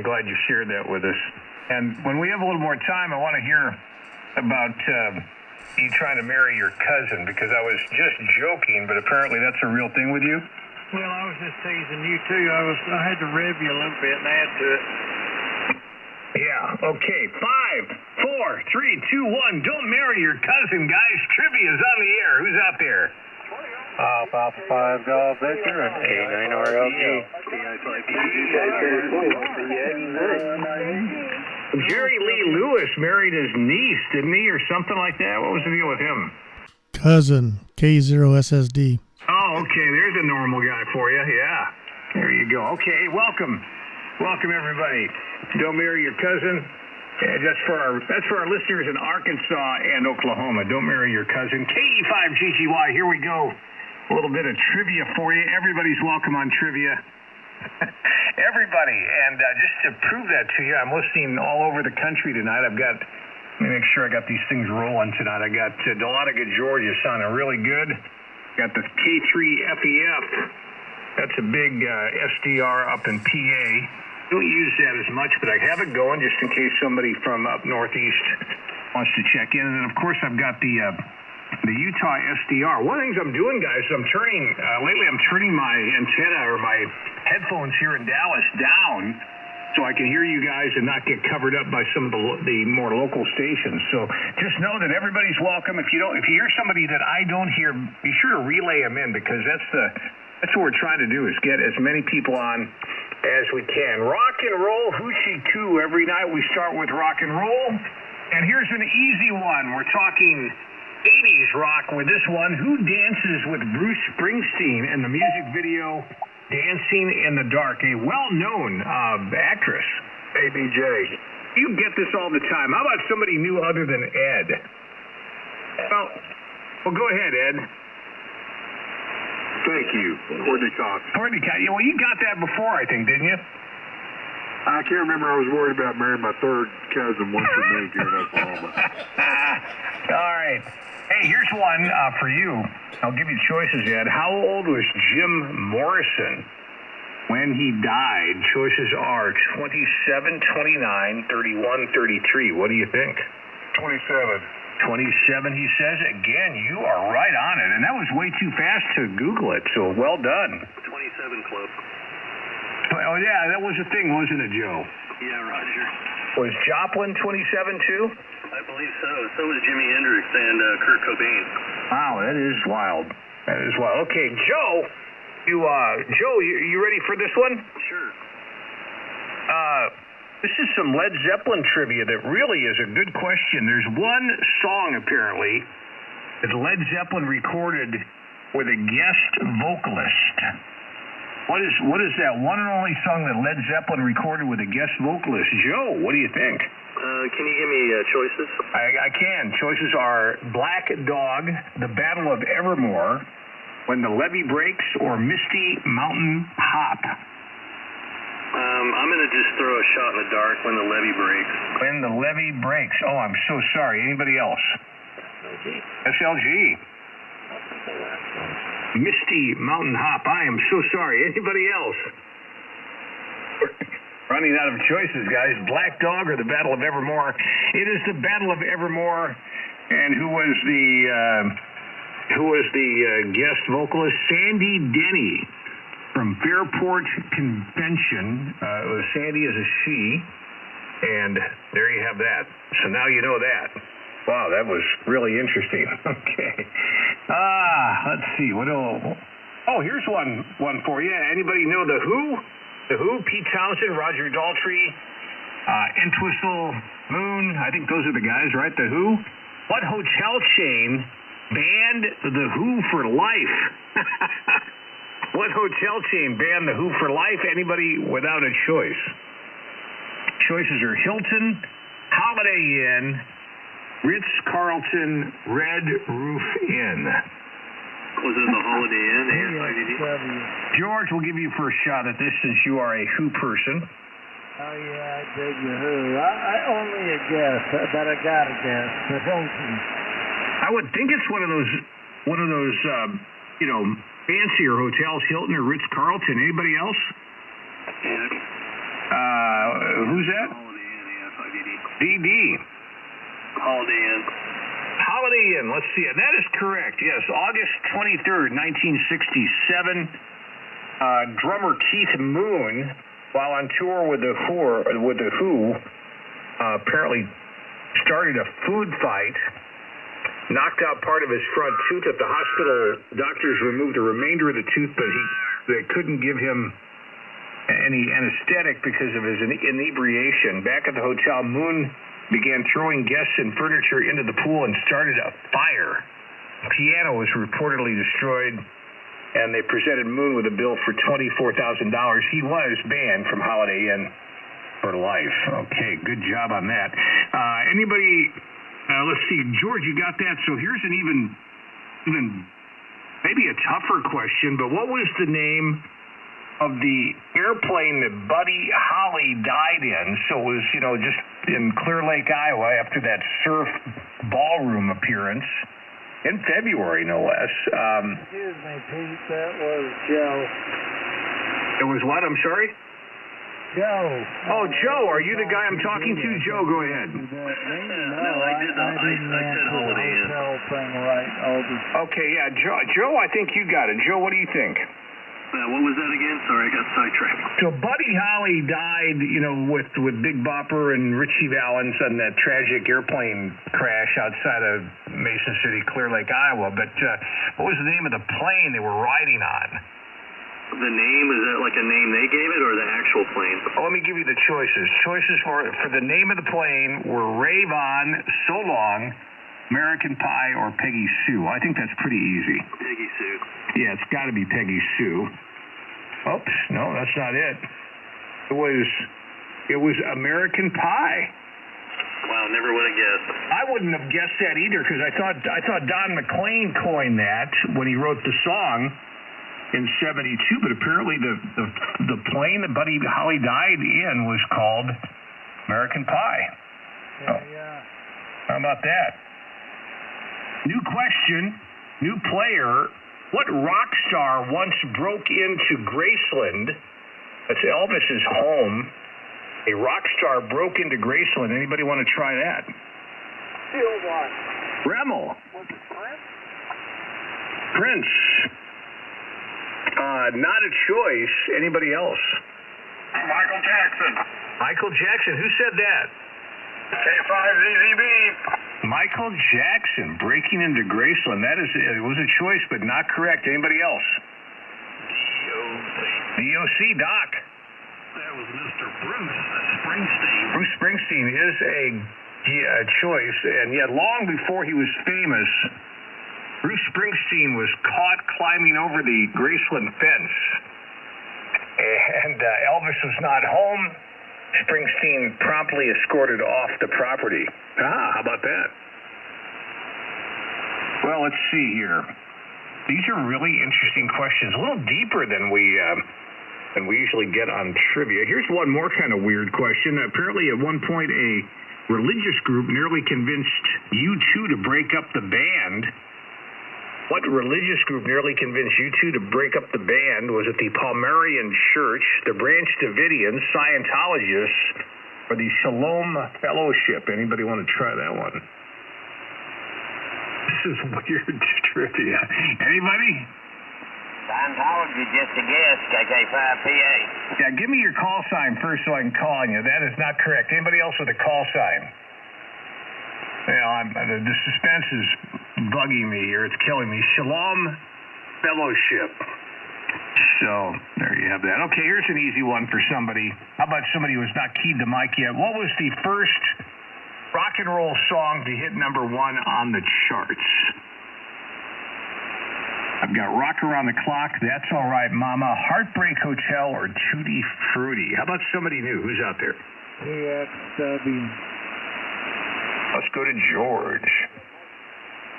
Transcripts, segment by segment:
I'm glad you shared that with us. And when we have a little more time, I want to hear about you trying to marry your cousin, because I was just joking, but apparently that's a real thing with you. Well, I was just teasing you too. I had to rev you a little bit and add to it. Yeah, okay. 5, 4, 3, 2, 1. Don't marry your cousin, guys. Trivia's on the air. Who's out there? Alpha 5 Golf Victor and K9 RLG. Jerry Lee Lewis married his niece, didn't he, or something like that? What was the deal with him? Cousin, K0SSD. Oh, okay. There's a normal guy for you. Yeah. There you go. Okay, welcome. Welcome, everybody. Don't marry your cousin. That's for our listeners in Arkansas and Oklahoma. Don't marry your cousin. KE5GGY. Here we go. A little bit of trivia for you. Everybody's welcome on trivia. Everybody. And just to prove that to you, I'm listening all over the country tonight. Let me make sure I got these things rolling tonight. I got Dahlonega, Georgia, sounding really good. Got the K3FEF. That's a big SDR up in PA. Don't use that as much, but I have it going just in case somebody from up northeast wants to check in. And then, of course, I've got the Utah SDR. One of the things I'm doing, guys, is I'm turning my antenna or my headphones here in Dallas down so I can hear you guys and not get covered up by some of the more local stations. So just know that everybody's welcome. If you hear somebody that I don't hear, be sure to relay them in, because that's what we're trying to do, is get as many people on as we can. Rock and roll hoochie coo. Every night we start with rock and roll. And here's an easy one. We're talking 80s rock with this one. Who dances with Bruce Springsteen in the music video Dancing in the Dark? A well-known actress. ABJ. You get this all the time. How about somebody new other than Ed? Well, go ahead, Ed. Thank you. Courtney Cox. Courtney Cox. Yeah, well, you got that before, I think, didn't you? I can't remember. I was worried about marrying my third cousin once removed here in Oklahoma. All right. Hey, here's one for you. I'll give you choices, Ed. How old was Jim Morrison when he died? Choices are 27, 29, 31, 33. What do you think? 27. 27, he says. Again, you are right on it. And that was way too fast to Google it, so well done. 27 Club. Oh, yeah, that was a thing, wasn't it, Joe? Yeah, Roger. Was Joplin 27, too? I believe so. So was Jimi Hendrix and Kurt Cobain. Wow, that is wild. That is wild. Okay, Joe, you ready for this one? Sure. This is some Led Zeppelin trivia that really is a good question. There's one song, apparently, that Led Zeppelin recorded with a guest vocalist. What is that one and only song that Led Zeppelin recorded with a guest vocalist? Joe, what do you think? Can you give me choices? I can. Choices are Black Dog, The Battle of Evermore, When the Levee Breaks, or Misty Mountain Hop. I'm going to just throw a shot in the dark. When the Levee Breaks. When the Levee Breaks. Oh, I'm so sorry. Anybody else? SLG. Misty Mountain Hop. I am so sorry. Anybody else? Running out of choices, guys. Black Dog or the Battle of Evermore? It is the Battle of Evermore. And who was the guest vocalist? Sandy Denny from Fairport Convention. It was Sandy as a she. And there you have that. So now you know that. Wow, that was really interesting. Okay. Let's see. What else? Oh, here's one for you. Anybody know The Who? The Who, Pete Townsend, Roger Daltrey, Entwistle, Moon. I think those are the guys, right? The Who. What hotel chain banned The Who for life? What hotel chain banned The Who for life? Anybody without a choice? Choices are Hilton, Holiday Inn, Ritz-Carlton, Red Roof Inn. Was it the Holiday Inn? George will give you first shot at this since you are a Who person. Oh, yeah, I dig the Who. I only a guess, but I got a guess. The Hilton. I would think it's one of those fancier hotels, Hilton or Ritz-Carlton. Anybody else? Yeah. Who's that? Holiday Inn, yeah, 580. DD. Holiday Inn. Holiday Inn. Let's see. And that is correct. Yes, August 23rd, 1967. Drummer Keith Moon, while on tour with the Who, apparently started a food fight, knocked out part of his front tooth at the hospital. Doctors removed the remainder of the tooth, but they couldn't give him any anesthetic because of his inebriation. Back at the hotel, Moon began throwing guests and furniture into the pool and started a fire. The piano was reportedly destroyed, and they presented Moon with a bill for $24,000. He was banned from Holiday Inn for life. Okay, good job on that. Anybody, let's see, George, you got that? So here's an even maybe a tougher question, but what was the name of the airplane that Buddy Holly died in? So it was, just in Clear Lake, Iowa, after that surf ballroom appearance in February, no less. Excuse me, Pete, that was Joe. It was what? I'm sorry? Joe. Oh, Joe, are you the guy I'm talking to? Joe, go ahead. No, I did not. I said Holiday Inn. Thing right, Okay, yeah, Joe, I think you got it. Joe, what do you think? What was that again? Sorry, I got sidetracked. So Buddy Holly died, with Big Bopper and Richie Valens on that tragic airplane crash outside of Mason City, Clear Lake, Iowa. But what was the name of the plane they were riding on? The name, is that like a name they gave it or the actual plane? Oh, let me give you the choices. Choices for the name of the plane were Rave On, So Long, American Pie, or Peggy Sue. I think that's pretty easy. Peggy Sue. Yeah, it's got to be Peggy Sue. Oops, no, that's not it. It was American Pie. Wow, never would have guessed. I wouldn't have guessed that either because I thought Don McLean coined that when he wrote the song in '72. But apparently the plane that Buddy Holly died in was called American Pie. Yeah. How about that? New question, new player. What rock star once broke into Graceland? That's Elvis's home. A rock star broke into Graceland. Anybody want to try that? Still one. Remmel. Was it Prince? Prince. Not a choice. Anybody else? Michael Jackson. Michael Jackson. Who said that? K5ZZB. Michael Jackson breaking into Graceland. It was a choice, but not correct. Anybody else? DOC, Doc. That was Mr. Bruce Springsteen. Bruce Springsteen is a choice, and yet long before he was famous, Bruce Springsteen was caught climbing over the Graceland fence, and Elvis was not home. Springsteen promptly escorted off the property. How about that? Well, let's see here. These are really interesting questions, a little deeper than we usually get on trivia. Here's one more kind of weird question. Apparently, at one point, a religious group nearly convinced U2 to break up the band. What religious group nearly convinced U2 to break up the band? Was it the Palmarian Church, the Branch Davidians, Scientologists, or the Shalom Fellowship? Anybody want to try that one? This is weird trivia. Anybody? Scientology, just a guess, KK5PA. Yeah, give me your call sign first so I can call on you. That is not correct. Anybody else with a call sign? The suspense is bugging me here. It's killing me. Shalom Fellowship. So, there you have that. Okay, here's an easy one for somebody. How about somebody who's not keyed the mic yet? What was the first rock and roll song to hit #1 on the charts? I've got Rock Around the Clock, That's All Right Mama, Heartbreak Hotel, or Tutti Frutti. How about somebody new? Who's out there? PXW. Let's go to George.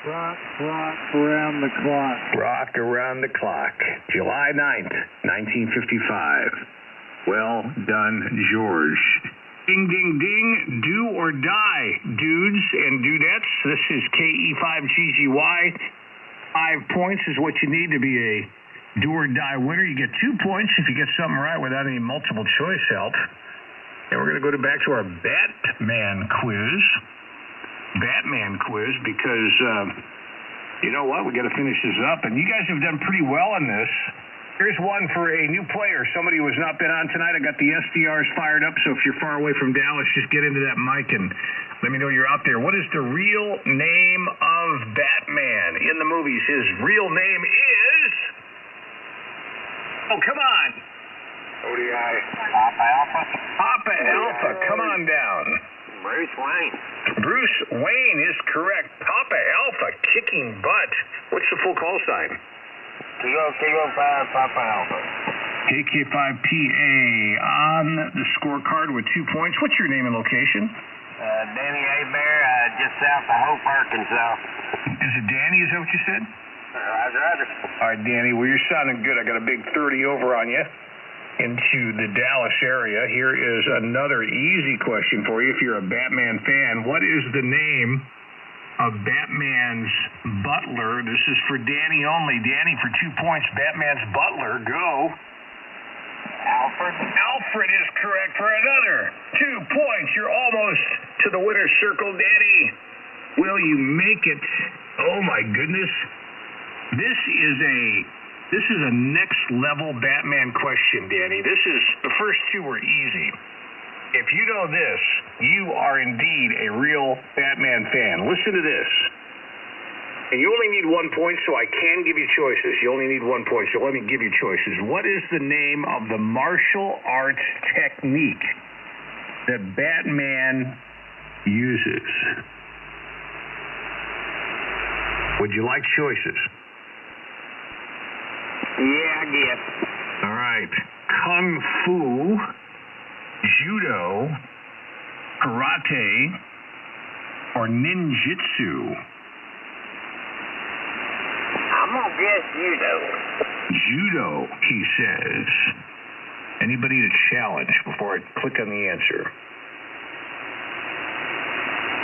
Rock around the clock. Rock Around the Clock, July 9th, 1955. Well done, George. Ding, ding, ding, do or die, dudes and dudettes. This is KE5GGY. 5 points is what you need to be a do or die winner. You get 2 points if you get something right without any multiple choice help. And we're going to go back to our Batman quiz. Because, you know what? We got to finish this up. And you guys have done pretty well on this. Here's one for a new player, somebody who has not been on tonight. I got the SDRs fired up, so if you're far away from Dallas, just get into that mic and let me know you're out there. What is the real name of Batman in the movies? His real name is... Oh, come on. ODI. Papa Alpha. Papa Alpha, come on down. Bruce Wayne. Bruce Wayne is correct. Papa Alpha, kicking butt. What's the full call sign? Kilo 5 Papa Alpha. KK5PA on the scorecard with 2 points. What's your name and location? Danny Bear, just south of Hope, Arkansas. Is it Danny? Is that what you said? Roger. All right, Danny. Well, you're sounding good. I got a big 30 over on you into the Dallas area. Here is another easy question for you. If you're a Batman fan, what is the name of Batman's butler? This is for Danny only. Danny, for 2 points, Batman's butler. Go. Alfred. Alfred is correct for another 2 points. You're almost to the winner's circle, Danny. Will you make it? Oh, my goodness. This is a next level Batman question, Danny. The first two were easy. If you know this, you are indeed a real Batman fan. Listen to this. And you only need 1 point, so I can give you choices. You only need 1 point, so let me give you choices. What is the name of the martial arts technique that Batman uses? Would you like choices? Yeah, I guess. All right. Kung Fu, Judo, Karate, or Ninjutsu? I'm going to guess Judo. Judo, he says. Anybody to challenge before I click on the answer?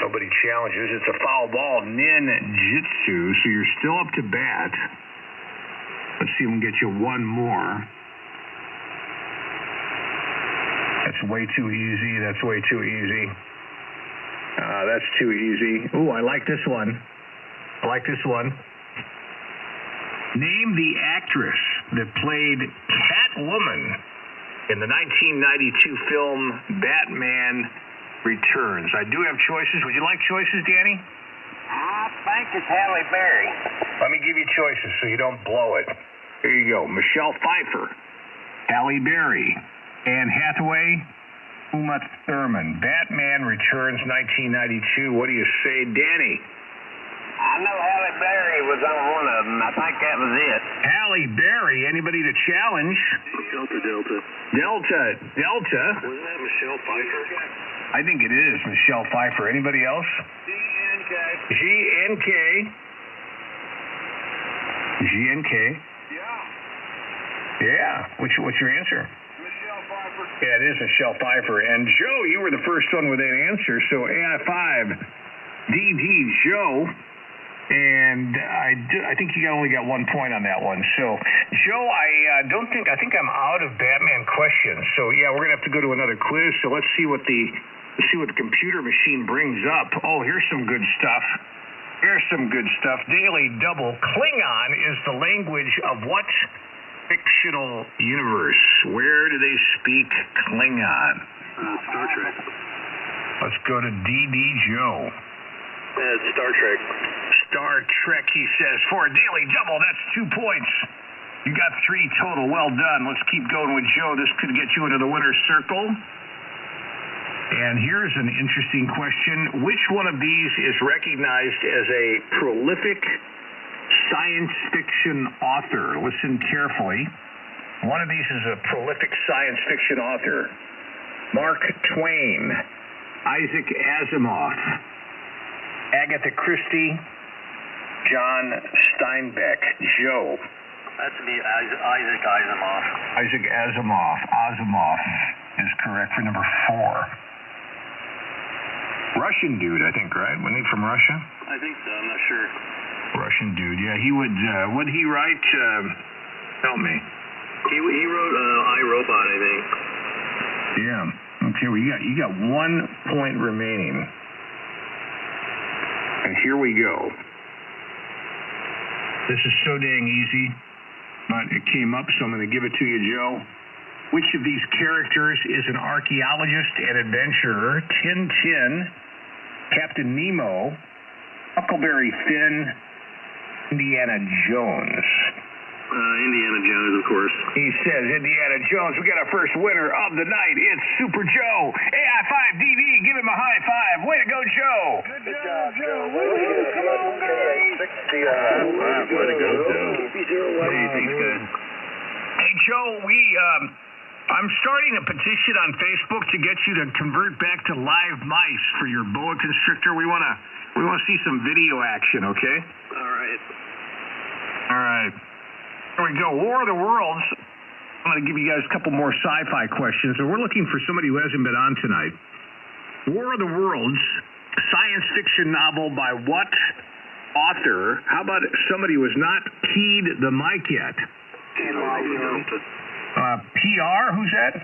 Nobody challenges. It's a foul ball. Ninjutsu, so you're still up to bat. Let's see if we can get you one more. That's way too easy. That's way too easy. That's too easy. Ooh, I like this one. Name the actress that played Catwoman in the 1992 film Batman Returns. I do have choices. Would you like choices, Danny? I think it's Halle Berry. Let me give you choices so you don't blow it. Here you go. Michelle Pfeiffer, Halle Berry, Anne Hathaway, Uma Thurman. Batman Returns 1992. What do you say, Danny? I know Halle Berry was on one of them. I think that was it. Halle Berry. Anybody to challenge? Delta. Wasn't that Michelle Pfeiffer? I think it is Michelle Pfeiffer. Anybody else? GNK. Yeah. What's your answer? Michelle Pfeiffer. Yeah, it is Michelle Pfeiffer. And Joe, you were the first one with that answer. So AI5, DD Joe. And I think you only got 1 point on that one. So, Joe, I think I'm out of Batman questions. So, yeah, we're gonna have to go to another quiz. So let's see what the computer machine brings up. Oh, here's some good stuff. Daily Double. Klingon is the language of what fictional universe? Where do they speak Klingon? Star Trek. Let's go to DD Joe. Star Trek. Star Trek, he says, for a Daily Double. That's 2 points. You got 3 total. Well done. Let's keep going with Joe. This could get you into the winner's circle. And here's an interesting question. Which one of these is recognized as a prolific science fiction author? Listen carefully. One of these is a prolific science fiction author. Mark Twain, Isaac Asimov, Agatha Christie, John Steinbeck. Joe. That's to be Isaac Asimov. Isaac Asimov. Asimov is correct for number 4. Russian dude, I think, right? Wasn't he from Russia? I think so. I'm not sure. Russian dude, yeah. He would he write, help me. He wrote I, Robot, I think. Yeah, Okay, well, you got 1 point remaining. And here we go. This is so dang easy, but it came up, so I'm going to give it to you, Joe. Which of these characters is an archaeologist and adventurer? Tintin, Captain Nemo, Huckleberry Finn, Indiana Jones. Indiana Jones, of course. He says Indiana Jones. We got our first winner of the night. It's Super Joe. AI5DV, give him a high five. Way to go, Joe. Good job, Joe. Come on, guys. Way to go, Joe. Hey, thanks, guys. Hey, Joe, I'm starting a petition on Facebook to get you to convert back to live mice for your boa constrictor. We want to see some video action, okay? All right. All right. Here we go. War of the Worlds. I'm going to give you guys a couple more sci-fi questions, and we're looking for somebody who hasn't been on tonight. War of the Worlds, science fiction novel by what author? How about somebody who has not keyed the mic yet? PR? Who's that?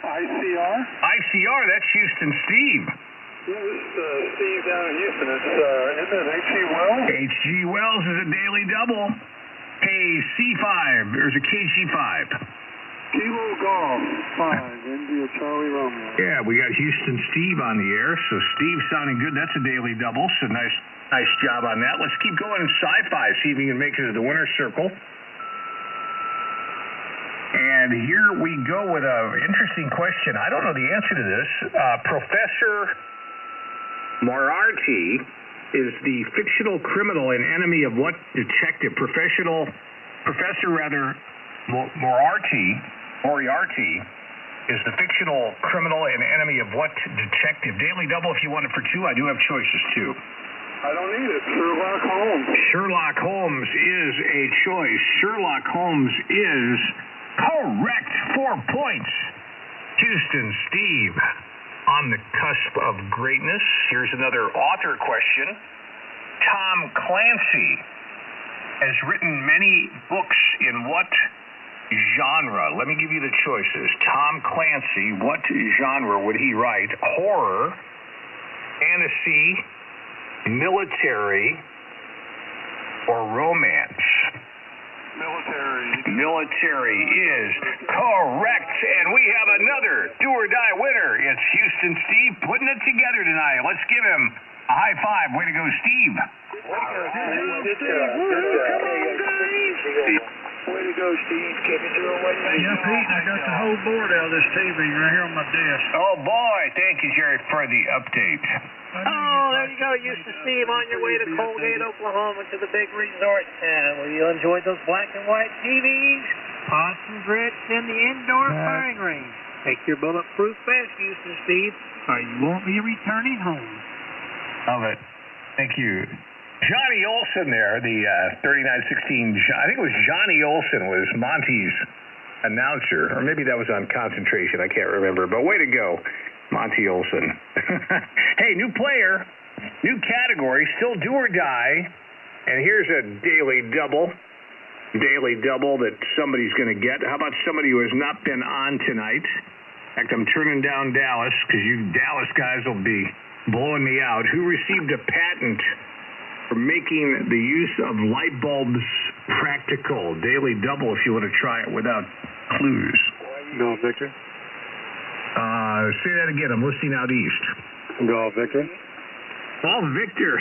ICR? ICR, that's Houston Steve. This is Steve down in Houston. Isn't it H.G. Wells? H.G. Wells is a daily double. KC5, there's a KG5. Kilo Golf 5, India Charlie Romeo. Yeah, we got Houston Steve on the air, so Steve sounding good. That's a daily double, so nice job on that. Let's keep going in sci-fi, see if we can make it to the winner's circle. And here we go with an interesting question. I don't know the answer to this. Professor Moriarty is the fictional criminal and enemy of what detective? Professor Moriarty is the fictional criminal and enemy of what detective? Daily double if you want it for 2. I do have choices too. I don't need it. Sherlock Holmes. Sherlock Holmes is a choice. Sherlock Holmes is correct. 4 points. Houston Steve on the cusp of greatness. Here's another author question. Tom Clancy has written many books in what genre? Let me give you the choices. Tom Clancy, what genre would he write? Horror, fantasy, military, or romance? Military is correct, and we have another do-or-die winner. It's Houston Steve putting it together tonight. Let's give him a high five. Way to go, Steve. Way to go, Steve. Keep it your way. Yeah, Pete, I got the whole board out of this TV right here on my desk. Oh, boy. Thank you, Jerry, for the update. Oh, there you go, Houston Steve, on your way to Colgate, Oklahoma, to the big resort town where you enjoy those black and white TVs, pots and grits, and the indoor firing range. Take your bulletproof vest, Houston Steve, or you won't be returning home. Love it. Thank you. Johnny Olson there, the 3916. I think it was Johnny Olson was Monty's announcer, or maybe that was on Concentration. I can't remember, but way to go, Monty Olson. Hey, new player, new category, still do or die, and here's a daily double that somebody's going to get. How about somebody who has not been on tonight? In fact, I'm turning down Dallas because you Dallas guys will be blowing me out. Who received a patent for making the use of light bulbs practical? Daily double if you want to try it without clues. Go, Victor. Say that again. I'm listening out east. Go, Victor. Oh, Victor.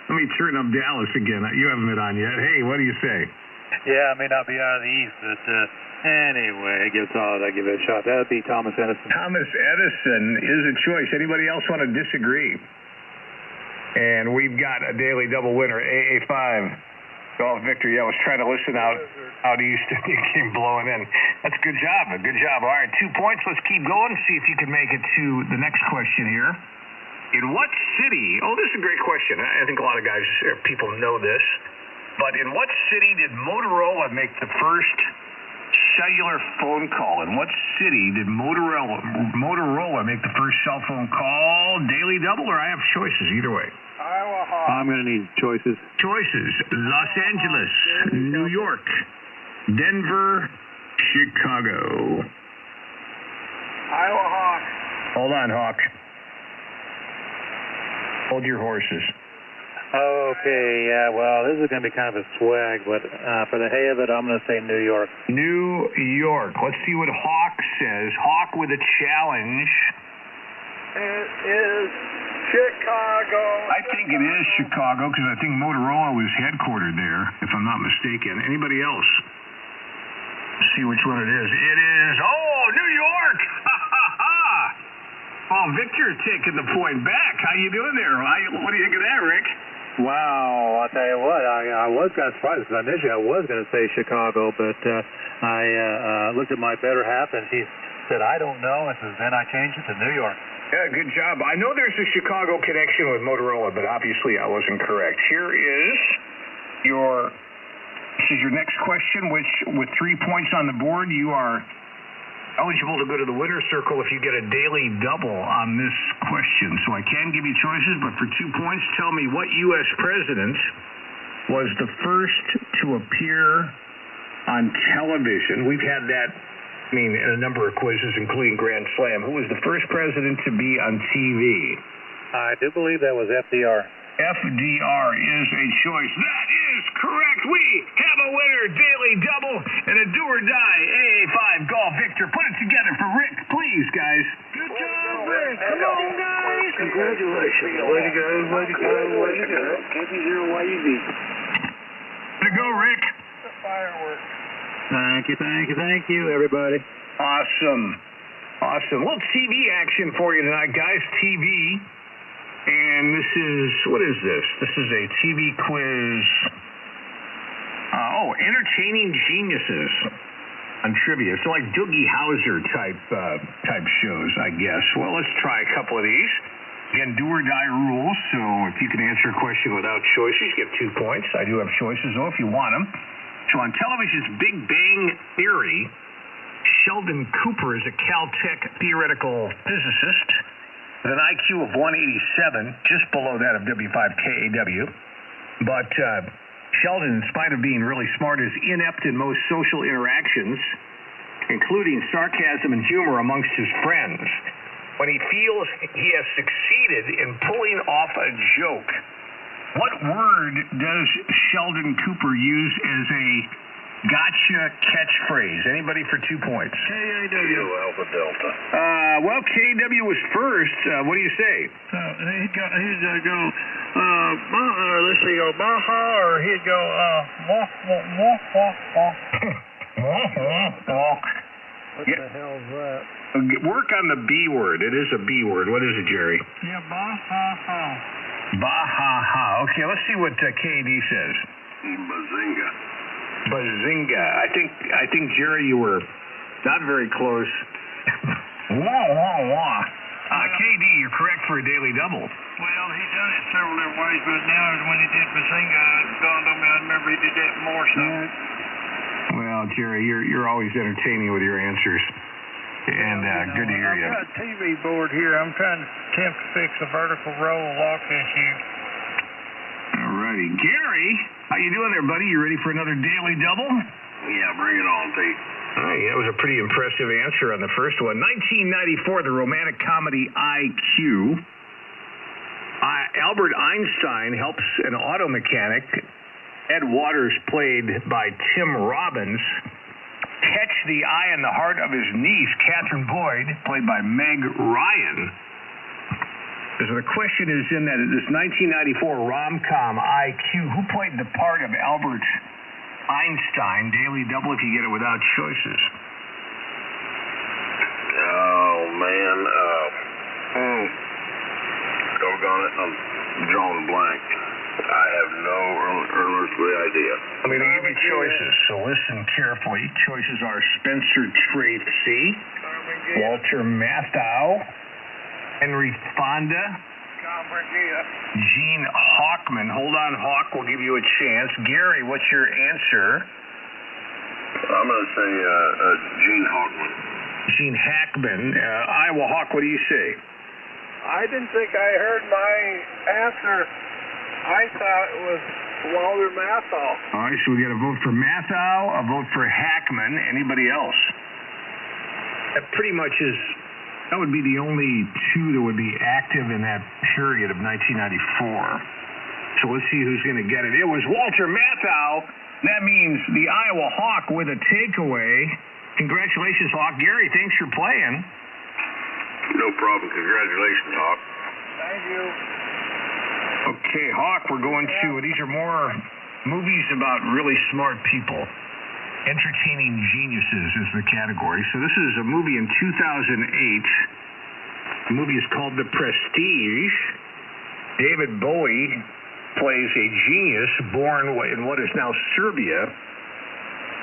Let me turn up Dallas again. You haven't been on yet. Hey, what do you say? Yeah, I may not be out of the east, but anyway, I give it a shot. That would be Thomas Edison. Thomas Edison is a choice. Anybody else want to disagree? And we've got a daily double winner, AA5. Oh, Victor, yeah, I was trying to listen out east, and you came blowing in. That's a good job. All right, 2 points. Let's keep going, see if you can make it to the next question here. In what city, this is a great question. I think a lot of guys, people know this, but in what city did Motorola make the first cellular phone call? In what city did Motorola make the first cell phone call? Daily double, or I have choices either way. I'm going to need choices. Choices: Los Angeles, New York, Denver, Chicago. Iowa Hold on, Hawk. Hold your horses. Okay, yeah, well, this is going to be kind of a swag, but for the hay of it, I'm going to say New York. New York. Let's see what Hawk says. Hawk with a challenge. It is Chicago. I think it is Chicago because I think Motorola was headquartered there, if I'm not mistaken. Anybody else? Let's see which one it is. It is, New York! Oh, Victor taking the point back. How you doing there? What do you think of that, Rick? Wow, I'll tell you what, I was kind of surprised because initially I was going to say Chicago, but I looked at my better half and he said, I don't know, and so then I changed it to New York. Yeah, good job. I know there's a Chicago connection with Motorola, but obviously I wasn't correct. Here is your next question, which with 3 points on the board, you are eligible to go to the winner's circle if you get a daily double on this question. So I can give you choices, but for 2 points, tell me what U.S. president was the first to appear on television. We've had that, in a number of quizzes, including Grand Slam. Who was the first president to be on TV? I do believe that was FDR. FDR is a choice. That is correct. We have a winner, daily double, and a do-or-die AA5 golf. Victor, put it together for Rick, please, guys. Good job, Rick. Come on, guys. Congratulations. Way to go, way to go, way to go. KP0YUV. Way to go, Rick. The fireworks. Thank you, everybody. Awesome. A little TV action for you tonight, guys. TV. And this is, what is this? This is a TV quiz. Entertaining Geniuses on trivia. So like Doogie Howser type shows, I guess. Well, let's try a couple of these. Again, do or die rules. So if you can answer a question without choices, you get 2 points. I do have choices, though, if you want them. So on television's Big Bang Theory, Sheldon Cooper is a Caltech theoretical physicist with an IQ of 187, just below that of W5KAW. But Sheldon, in spite of being really smart, is inept in most social interactions, including sarcasm and humor amongst his friends. When he feels he has succeeded in pulling off a joke, what word does Sheldon Cooper use as a gotcha catchphrase? Anybody for 2 points? Kilo Alpha Delta. Well, KW was first. What do you say? He'd go, let's see, go Baja, or he'd go, What the hell's that? Work on the B word. It is a B word. What is it, Jerry? Yeah, Baja. Baha. Okay, let's see what KD says. Bazinga. Bazinga. I think Jerry, you were not very close. KD, you're correct for a daily double. Well, he done it several different ways, but now when he did Bazinga, it dawned on me, I remember he did that more so. Well, Jerry, you're always entertaining with your answers. And good to hear you. I've got a TV board here. I'm trying to attempt to fix a vertical roll lock issue. All righty. Gary, how you doing there, buddy? You ready for another daily double? Yeah, bring it on, Pete. That was a pretty impressive answer on the first one. 1994, the romantic comedy IQ. Albert Einstein helps an auto mechanic, Ed Waters, played by Tim Robbins, catch the eye and the heart of his niece, Catherine Boyd, played by Meg Ryan. So the question is, in that this 1994 rom-com IQ, who played the part of Albert Einstein? Daily double if you get it without choices. Oh, man. Doggone it. I'm drawing a blank. I have no earthly idea. I'm going to give you choices, so listen carefully. Choices are Spencer Tracy, Walter Matthau, Henry Fonda, Gene Hackman. Hold on, Hawk. We'll give you a chance. Gary, what's your answer? I'm going to say Gene Hackman. Gene Hackman. Iowa Hawk, what do you say? I didn't think I heard my answer. I thought it was Walter Matthau. All right, so we got a vote for Matthau, a vote for Hackman. Anybody else? That pretty much is That would be the only two that would be active in that period of 1994. So let's see who's going to get it. It was Walter Matthau. That means the Iowa Hawk with a takeaway. Congratulations, Hawk. Gary, thanks for playing. No problem. Congratulations, Hawk. Thank you. Okay, Hawk, we're going to, these are more movies about really smart people. Entertaining geniuses is the category. So this is a movie in 2008. The movie is called The Prestige. David Bowie plays a genius born in what is now Serbia.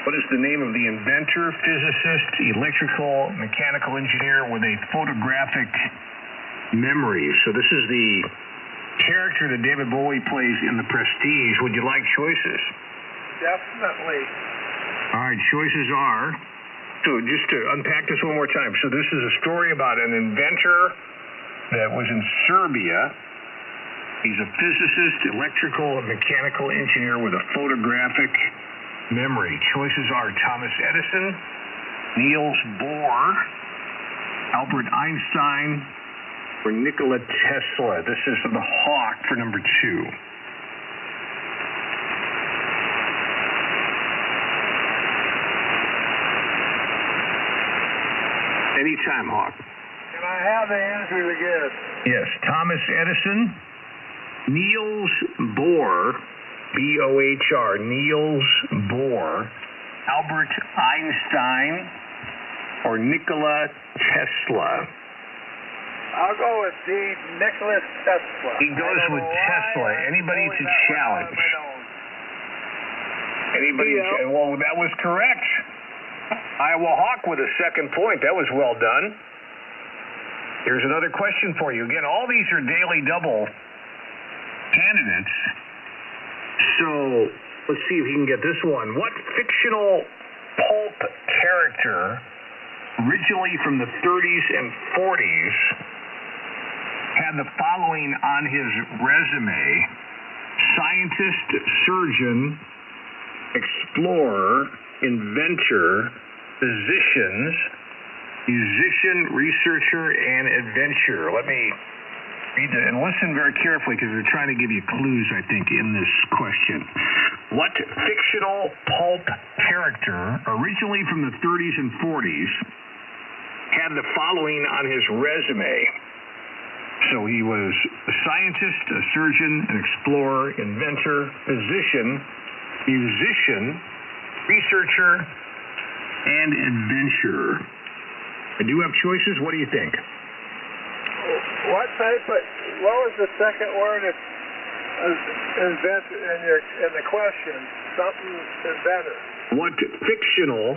What is the name of the inventor, physicist, electrical, mechanical engineer with a photographic memory? So this is the character that David Bowie plays in The Prestige. Would you like choices? Definitely. All right, choices are, so just to unpack this one more time. So this is a story about an inventor that was in Serbia. He's a physicist, electrical, and mechanical engineer with a photographic memory. Choices are Thomas Edison, Niels Bohr, Albert Einstein, or Nikola Tesla. This is the Hawk for number 2. Anytime, Hawk. Can I have the answers again? Yes, Thomas Edison, Niels Bohr, B-O-H-R, Niels Bohr, Albert Einstein, or Nikola Tesla. I'll go with D, Nikola Tesla. He goes with Tesla. Anybody to challenge? Anybody? Well, that was correct. Iowa Hawk with a second point. That was well done. Here's another question for you. Again, all these are daily double candidates. So let's see if you can get this one. What fictional pulp character, originally from the 30s and 40s, had the following on his resume: scientist, surgeon, explorer, inventor, physicians, musician, researcher, and adventurer. Let me read that and listen very carefully because they're trying to give you clues, I think, in this question. What fictional pulp character, originally from the 30s and 40s, had the following on his resume? So he was a scientist, a surgeon, an explorer, inventor, physician, musician, researcher, and adventurer. I do have choices. What do you think? What was the second word in the question? Something inventor. What fictional,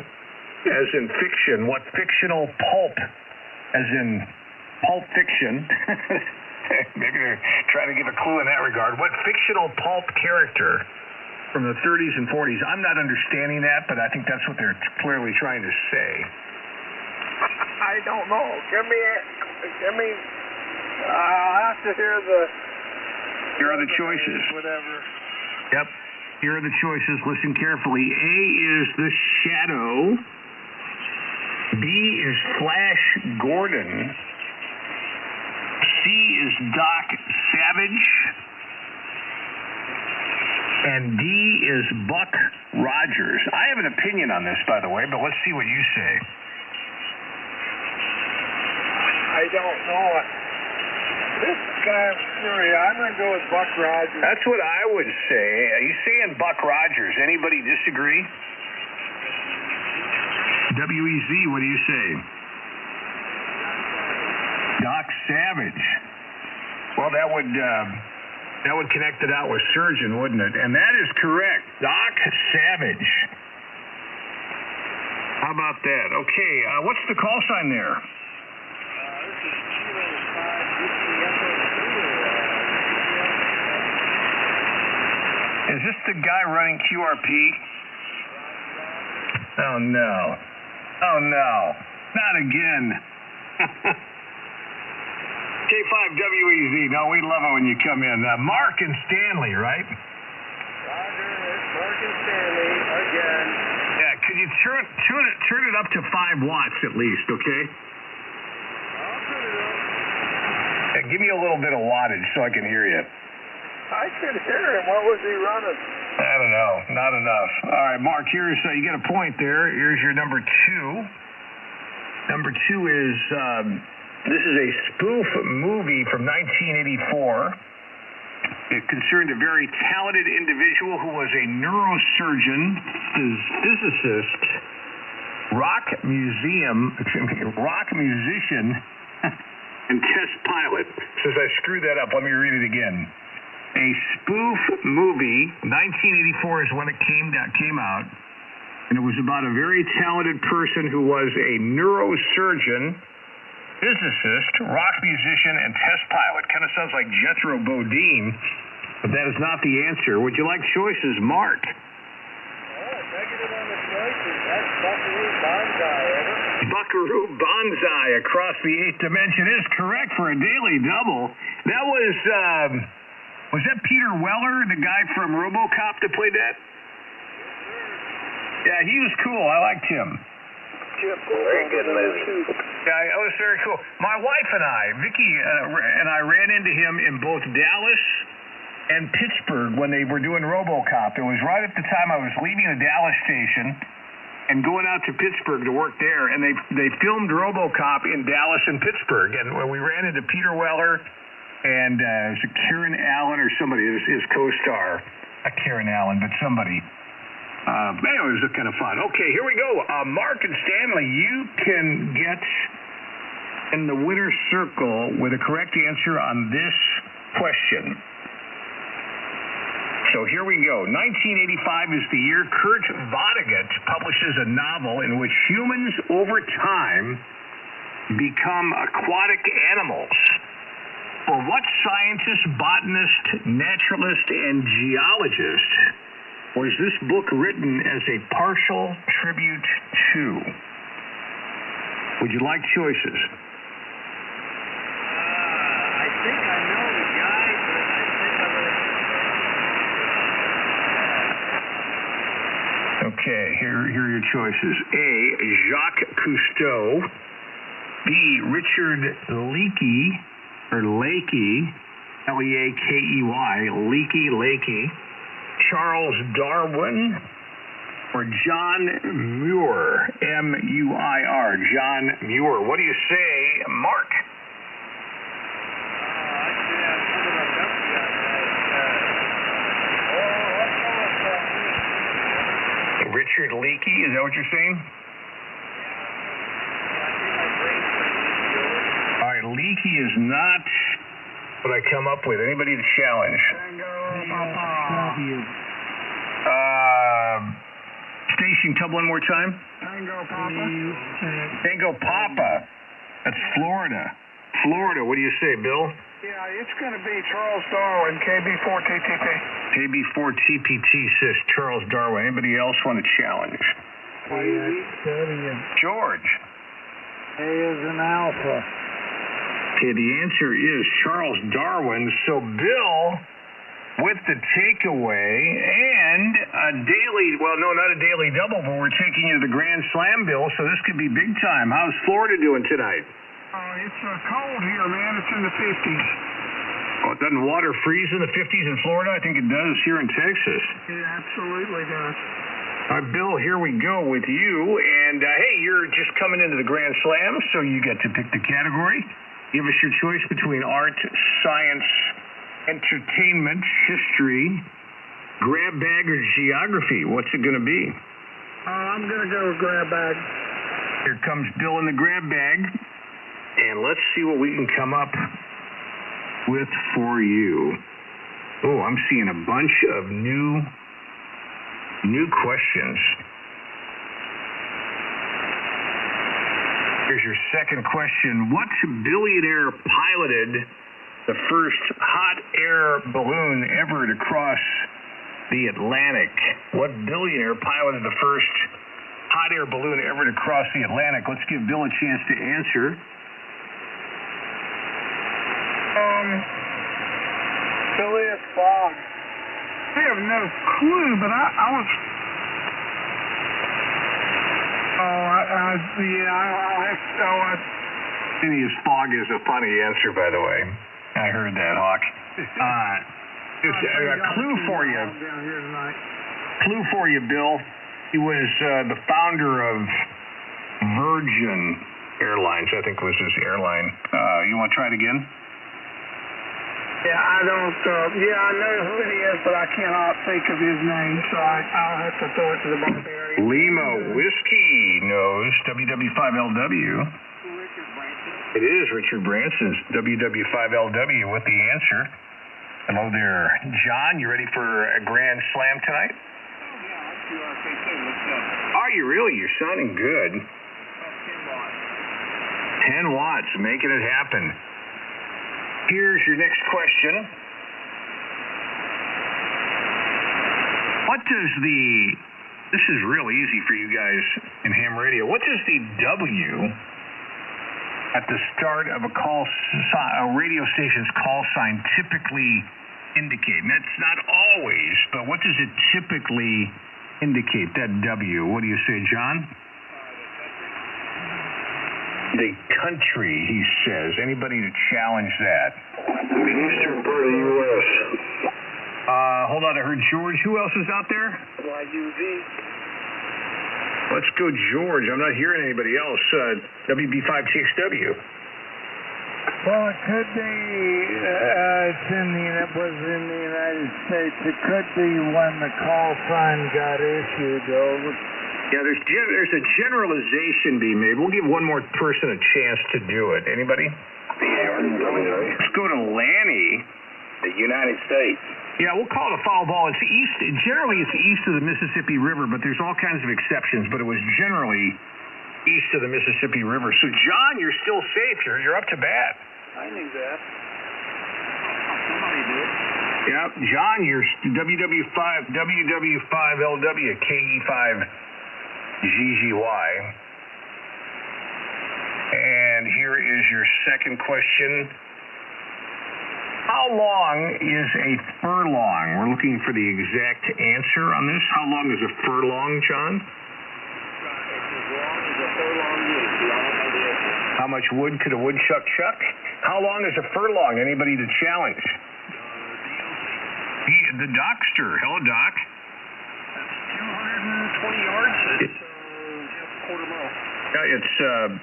as in fiction, what fictional pulp, as in Pulp Fiction, maybe they're trying to give a clue in that regard. What fictional pulp character from the 30s and 40s? I'm not understanding that, but I think that's what they're clearly trying to say. I don't know. Give me. I'll have to hear the. Here are the choices. Whatever. Yep. Here are the choices. Listen carefully. A is the Shadow. B is Flash Gordon. C is Doc Savage. And D is Buck Rogers. I have an opinion on this, by the way, but let's see what you say. I don't know. This guy, I'm going to go with Buck Rogers. That's what I would say. Are you saying Buck Rogers? Anybody disagree? WEZ, what do you say? Doc Savage. Well, that would connect it out with surgeon, wouldn't it? And that is correct. Doc Savage. How about that? Okay, what's the call sign there? Is this the guy running QRP? Oh, no. Oh, no. Not again. K5WEZ. No, we love it when you come in. Mark and Stanley, right? Roger, it's Mark and Stanley again. Yeah, could you turn it up to 5 watts at least, okay? Give me a little bit of wattage so I can hear you. I could hear him. What was he running? I don't know. Not enough. All right, Mark, here's you get a point there. Here's your number 2. Number 2 is, this is a spoof movie from 1984. It concerned a very talented individual who was a neurosurgeon, physicist, rock musician, and test pilot. Since I screwed that up, let me read it again. A spoof movie, 1984 is when it came out, and it was about a very talented person who was a neurosurgeon, physicist, rock musician, and test pilot. Kind of sounds like Jethro Bodine, but that is not the answer. Would you like choices, Mark? Oh, negative on the choices. That's Buckaroo Banzai, over. Buckaroo Banzai across the 8th dimension is correct for a daily double. That was that Peter Weller, the guy from RoboCop that played that? Yeah, he was cool. I liked him. Very good movie. Yeah, it was very cool. My wife and I, Vicky and I ran into him in both Dallas and Pittsburgh when they were doing RoboCop. It was right at the time I was leaving the Dallas station and going out to Pittsburgh to work there, and they filmed RoboCop in Dallas and Pittsburgh, and we ran into Peter Weller and it was Karen Allen or somebody, his co-star. Not Karen Allen, but somebody. Anyway, it was kind of fun. Okay, here we go. Mark and Stanley, you can get in the winner's circle with a correct answer on this question. So here we go. 1985 is the year Kurt Vonnegut publishes a novel in which humans over time become aquatic animals. For what scientist, botanist, naturalist, and geologist was this book written as a partial tribute to? Would you like choices? I think I know the guy, but I think Okay, here are your choices. A, Jacques Cousteau. B, Richard Leakey, or Leakey, L-E-A-K-E-Y, Leakey. Charles Darwin, or John Muir, M-U-I-R, John Muir. What do you say, Mark? Richard Leakey, is that what you're saying? All right, Leakey is not what I come up with. Anybody to challenge? Station, tell one more time. Tango Papa. Tango Papa. That's Florida. Florida, what do you say, Bill? Yeah, it's going to be Charles Darwin, KB4TTP. KB4TPT says Charles Darwin. Anybody else want to challenge? George. A is an alpha. Okay, the answer is Charles Darwin. So Bill with the takeaway and a daily, well, no, not a daily double, but we're taking you to the Grand Slam, Bill, so this could be big time. How's Florida doing tonight? It's cold here, man. It's in the 50s. Oh, doesn't water freeze in the 50s in Florida? I think it does here in Texas. It absolutely does. All right, Bill, here we go with you. And, hey, you're just coming into the Grand Slam, so you get to pick the category. Give us your choice between art, science, entertainment, history, grab bag, or geography. What's it going to be? I'm going to go with grab bag. Here comes Bill in the grab bag. And let's see what we can come up with for you. Oh, I'm seeing a bunch of new questions. Here's your second question. What billionaire piloted the first hot air balloon ever to cross the Atlantic? What billionaire piloted the first hot air balloon ever to cross the Atlantic? Let's give Bill a chance to answer. Phileas Fogg. I have no clue, but I was. Phileas Fogg is a funny answer, by the way. I heard that, Hawk. Just a clue for you. Down here tonight. Clue for you, Bill. He was the founder of Virgin Airlines, I think was his airline. You want to try it again? Yeah, I don't. I know who it is, but I cannot think of his name, so I'll have to throw it to the barbarian. Lima Whiskey knows WW5LW. It is Richard Branson's WW5LW with the answer. Hello there, John. You ready for a grand slam tonight? Are you really? You're sounding good. 10 watts, making it happen. Here's your next question. This is real easy for you guys in ham radio. What does the W at the start of a radio station's call sign typically indicate? And that's not always, but what does it typically indicate, that W? What do you say, John? The country, he says. Anybody to challenge that? The eastern part of the U.S. Hold on, I heard George. Who else is out there? YUV. Let's go, George. I'm not hearing anybody else. WB5TXW. Well, it could be. It was in the United States. It could be when the call sign got issued, though. Yeah, there's a generalization being made. We'll give one more person a chance to do it. Anybody? Let's go to Lanny. The United States. Yeah, we'll call it a foul ball. It's east. Generally, it's east of the Mississippi River, but there's all kinds of exceptions. But it was generally east of the Mississippi River. So, John, you're still safe. You're up to bat. I knew that. Somebody did. Yeah, John, you're WW5LW KE5GGY. And here is your second question. How long is a furlong? We're looking for the exact answer on this. How long is a furlong, John? How much wood could a woodchuck chuck? How long is a furlong? Anybody to challenge? The Docster. Hello, Doc. That's 220 yards. It's just a quarter mile. Yeah, it's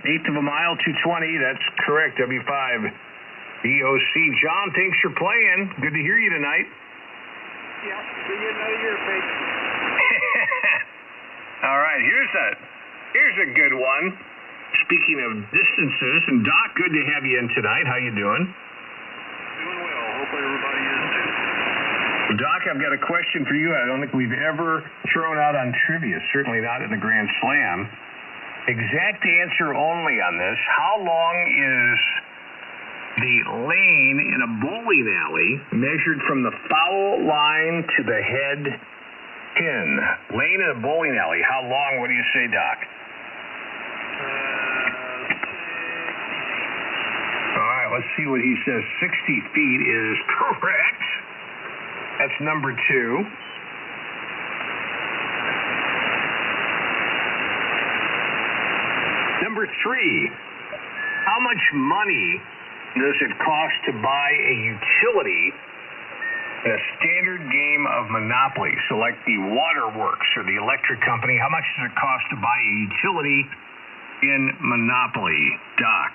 eighth of a mile, 220. That's correct. W5 BOC. John, thanks for playing. Good to hear you tonight. Yeah, see you another year, Pete. All right, here's a good one. Speaking of distances, and Doc, good to have you in tonight. How you doing? Doing well. Hopefully everybody is too. Doc, I've got a question for you. I don't think we've ever thrown out on trivia, certainly not in the Grand Slam. Exact answer only on this. How long is the lane in a bowling alley measured from the foul line to the head pin? Lane in a bowling alley. How long? What do you say, Doc? 60 feet. All right, let's see what he says. 60 feet is correct. That's number 2. Number 3. How much money does it cost to buy a utility in a standard game of Monopoly? So like the waterworks or the electric company, how much does it cost to buy a utility in Monopoly? Doc.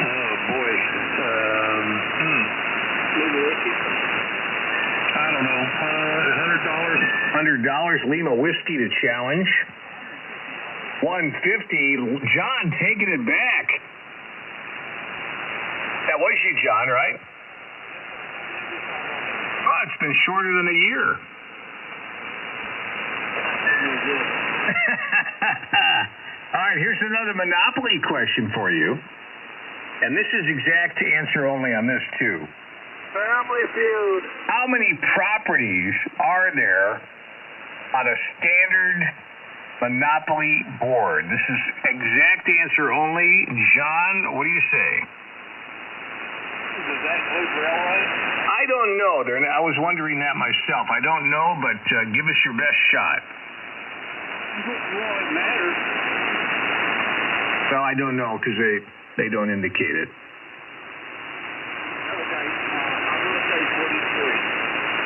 Oh, boy. I don't know. $100. Lima Whiskey to challenge. $150. John taking it back. That was you, John, right? Oh, it's been shorter than a year. All right, here's another Monopoly question for you. And this is exact answer only on this, too. Family Feud. How many properties are there on a standard Monopoly board? This is exact answer only. John, what do you say? Does that include railway? I don't know. I was wondering that myself. I don't know, but give us your best shot. Well, it matters. Well, I don't know because they don't indicate it. Okay, I'm going to say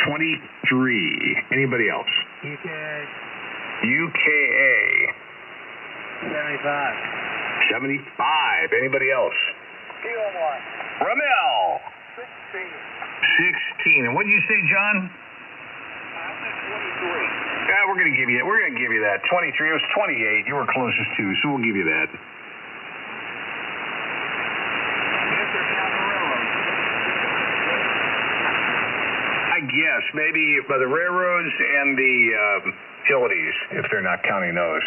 23. Anybody else? UKA. UKA. 75. 75. Anybody else? Ramel. 16. And what did you say, John? Yeah, we're gonna give you that. 23. It was 28. You were closest to, so we'll give you that. I guess maybe by the railroads and the utilities, if they're not counting those.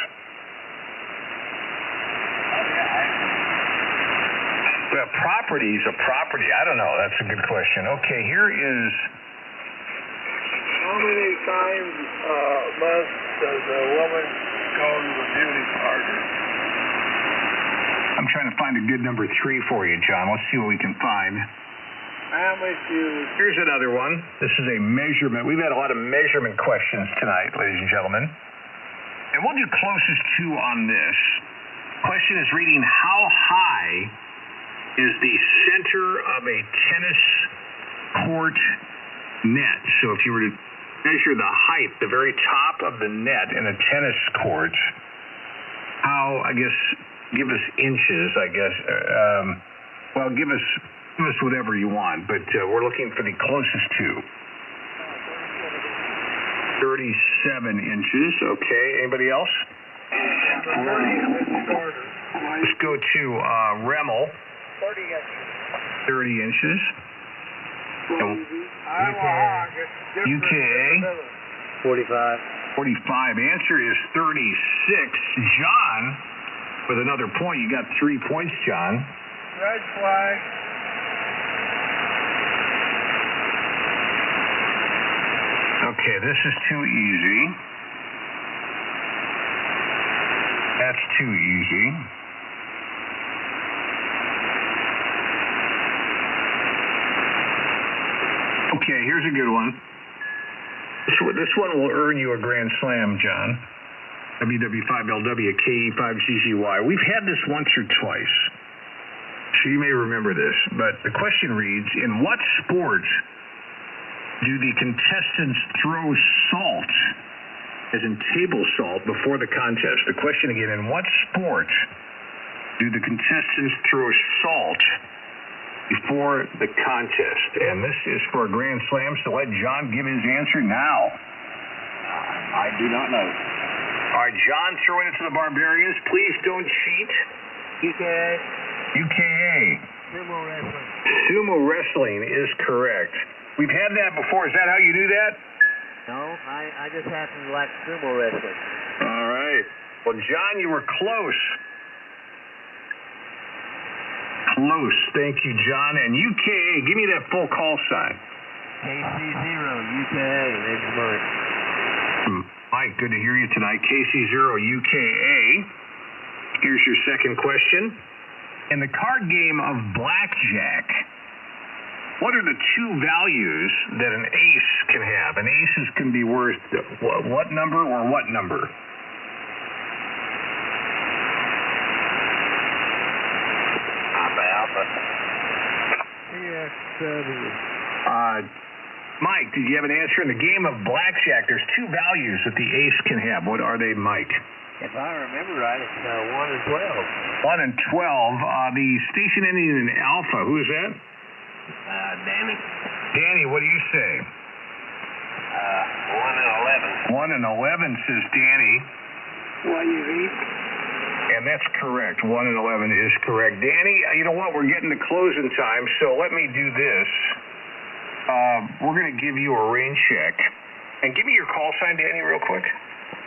The property's a property. I don't know. That's a good question. Okay, here is. How many times must does a woman go to the beauty parlor? I'm trying to find a good number 3 for you, John. Let's see what we can find. How much you... Here's another one. This is a measurement. We've had a lot of measurement questions tonight, ladies and gentlemen. And we'll do closest to on this. Question is reading, how high is the center of a tennis court net? So if you were to measure the height, the very top of the net in a tennis court, how, I guess, give us inches, I guess. Well, give us whatever you want, but we're looking for the closest to. 37 inches. Okay. Anybody else? Let's go to Remmel. 30 inches. UKA. 45. 45. Answer is 36. John, with another point. You got 3 points, John. Red flag. Okay, this is too easy. That's too easy. Okay, here's a good one. This one will earn you a Grand Slam, John. WW5LW KE5GGY. We've had this once or twice, so you may remember this. But the question reads, in what sport do the contestants throw salt, as in table salt, before the contest? The question again, in what sport do the contestants throw salt before the contest? And this is for a Grand Slam, so let John give his answer now. I do not know. All right, John, throwing it to the Barbarians. Please don't cheat. UKA. UKA. Sumo wrestling. Sumo wrestling is correct. We've had that before. Is that how you do that? No, I just happen to like sumo wrestling. All right. Well, John, you were close. Close. Thank you, John. And UKA, give me that full call sign. KC0, UKA. There's your Mike. Mike, good to hear you tonight. KC0, UKA. Here's your second question. In the card game of blackjack, what are the two values that an ace can have? An ace can be worth what number or what number? Mike, did you have an answer? In the game of blackjack, there's two values that the ace can have. What are they, Mike? If I remember right, it's 1 and 12. 1 and 12. The station ending in Alpha, who is that? Danny. Danny, what do you say? 1 and 11. 1 and 11, says Danny. What you eat? And that's correct. 1 and 11 is correct. Danny, you know what? We're getting to closing time, so let me do this. We're going to give you a rain check. And give me your call sign, Danny, real quick.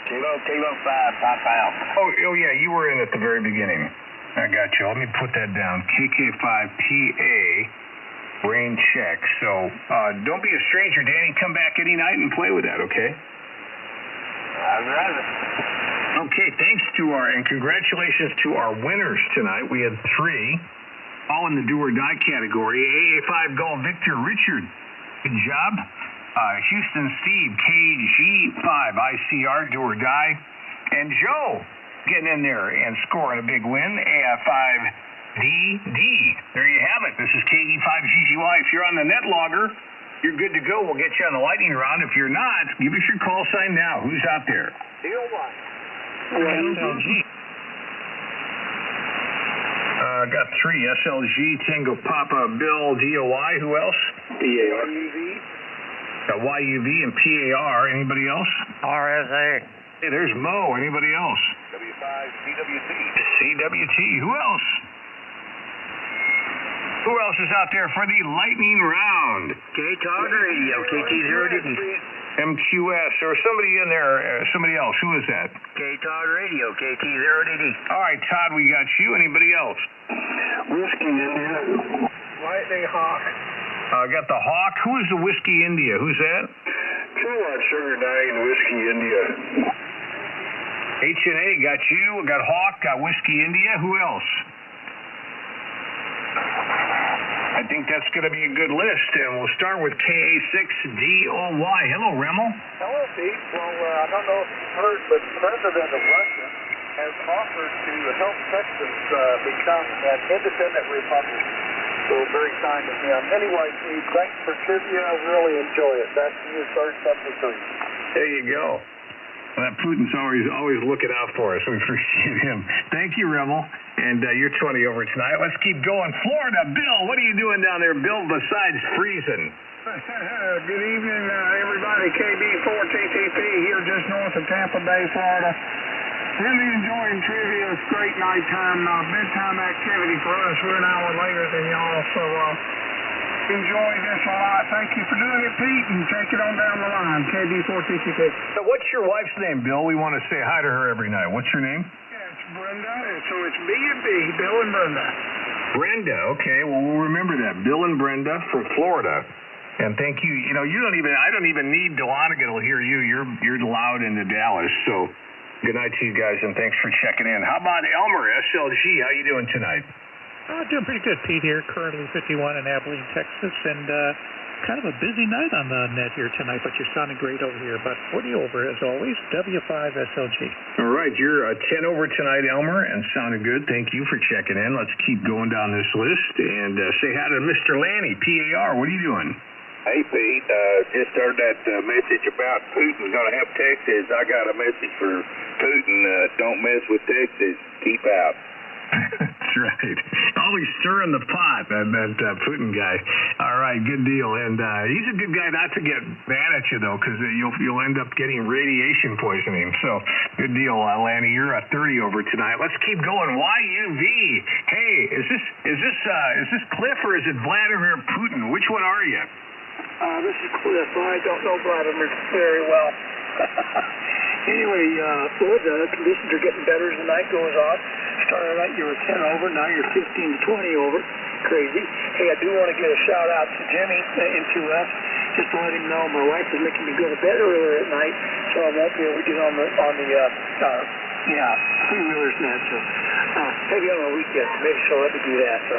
Kilo 5, Pop out. Oh, yeah, you were in at the very beginning. I got you. Let me put that down. KK5PA, rain check. So don't be a stranger, Danny. Come back any night and play with that, okay? I'd rather. Okay, thanks to and congratulations to our winners tonight. We had 3, all in the do or die category. AA5 Golf Victor Richard, good job. Houston Steve, KG5 ICR, do or die. And Joe, getting in there and scoring a big win. AF5DD. There you have it. This is KD5GGY. If you're on the net logger, you're good to go. We'll get you on the lightning round. If you're not, give us your call sign now. Who's out there? SLG. Got 3. SLG, Tango Papa, Bill, DOI. Who else? PAR. Got YUV and PAR. Anybody else? RSA. Hey, there's Mo. Anybody else? W5 CWT. CWT. Who else? Who else is out there for the lightning round? K-Todd Radio, KT0DD. MQS or somebody in there, somebody else. Who is that? K-Todd Radio, KT0DD. All right, Todd, we got you. Anybody else? Whiskey India. Lightning Hawk. Got the Hawk. Who is the Whiskey India? Who's that? Kilowatt Sugar 9 Whiskey India. H&A got you. Got Hawk. Got Whiskey India. Who else? I think that's going to be a good list, and we'll start with KA6DOY. Hello, Remmel. Hello, Pete. Well, I don't know if you've heard, but the president of Russia has offered to help Texas become an independent republic. So very kind of him. Anyway, Pete, thanks for trivia. I really enjoy it. Back to you, sir. Substitute. There you go. Well, that Putin's always looking out for us. We appreciate him. Thank you, Remmel. And you're 20 over tonight. Let's keep going. Florida, Bill, what are you doing down there, Bill, besides freezing? Good evening, everybody. KB4TTP here just north of Tampa Bay, Florida. Really enjoying trivia. It's great nighttime, bedtime activity for us. We're an hour later than y'all, so enjoy this a lot. Thank you for doing it, Pete, and take it on down the line. KB4TTP. So what's your wife's name, Bill? We want to say hi to her every night. What's your name? Brenda, so it's B&B, Bill and Brenda. Brenda, okay. Well, we'll remember that. Bill and Brenda from Florida. And thank you. You know, I don't even need Dahlonega to hear you. You're loud into Dallas. So good night to you guys, and thanks for checking in. How about Elmer, SLG? How you doing tonight? Doing pretty good, Pete, here. Currently 51 in Abilene, Texas, and kind of a busy night on the net here tonight, but you're sounding great over here. About 40 over, as always. W5SLG. All right, you're 10 over tonight, Elmer, and sounding good. Thank you for checking in. Let's keep going down this list and say hi to Mr. Lanny, PAR. What are you doing? Hey, Pete, just heard that message about Putin's going to have Texas. I got a message for Putin. Don't mess with Texas. Keep out. That's right. Always stirring the pot, that Putin guy. All right, good deal. And he's a good guy not to get mad at you, though, because you'll end up getting radiation poisoning. So good deal, Lanny. You're 30 over tonight. Let's keep going. YUV. Hey, is this Cliff or is it Vladimir Putin? Which one are you? This is Cliff. I don't know Vladimir very well. Anyway, the conditions are getting better as the night goes on. Started out you were 10 over, now you're 15 to 20 over. Crazy. Hey, I do want to give a shout out to Jimmy in 2S, just to let him know my wife is making me go to bed earlier at night, so I won't be able to get on the three-wheelers net. So maybe on the weekends, maybe she'll let me do that. So